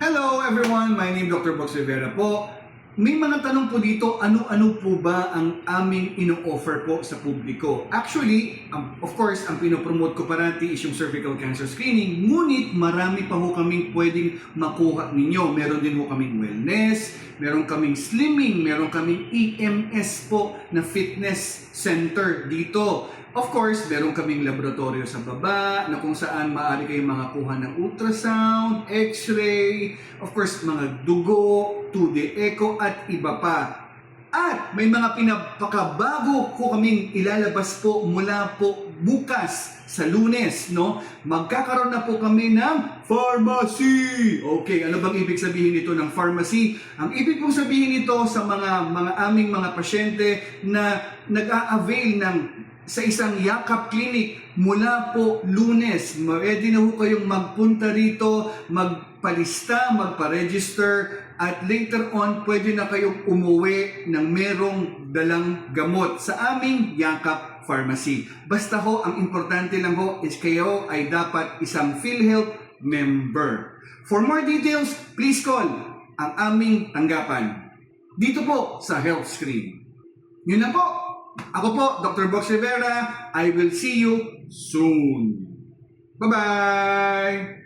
Hello everyone, my name is Dr. Box Rivera po. May mga tanong po dito, ano-ano po ba ang aming ino-offer po sa publiko? Actually, of course, ang pinopromote ko parati is yung cervical cancer screening. Ngunit marami pa ho kaming pwedeng makuha ninyo. Meron din ho kaming wellness, meron kaming slimming, meron kaming EMS po na fitness center dito. Of course, meron kaming laboratorio sa baba na kung saan maaari kayong makakuha ng ultrasound, x-ray, of course, mga dugo, 2D echo at iba pa. At may mga pinapakabago ko kaming ilalabas po mula po bukas sa Lunes, no? Magkakaroon na po kami ng pharmacy. Okay, ano bang ibig sabihin nito ng pharmacy? Ang ibig pong sabihin nito sa mga aming mga pasyente na nag-a-avail ng sa isang Yakap Clinic mula po Lunes. Ready na po kayong magpunta rito, magpalista, magpa-register, at later on, pwede na kayong umuwi ng merong dalang gamot sa aming Yakap Pharmacy. Basta ho, ang importante lang ho is kayo ay dapat isang PhilHealth member. For more details, please call ang aming tanggapan dito po sa Health Screen. Yun na po. Ako po, Dr. Box Rivera. I will see you soon. Bye-bye!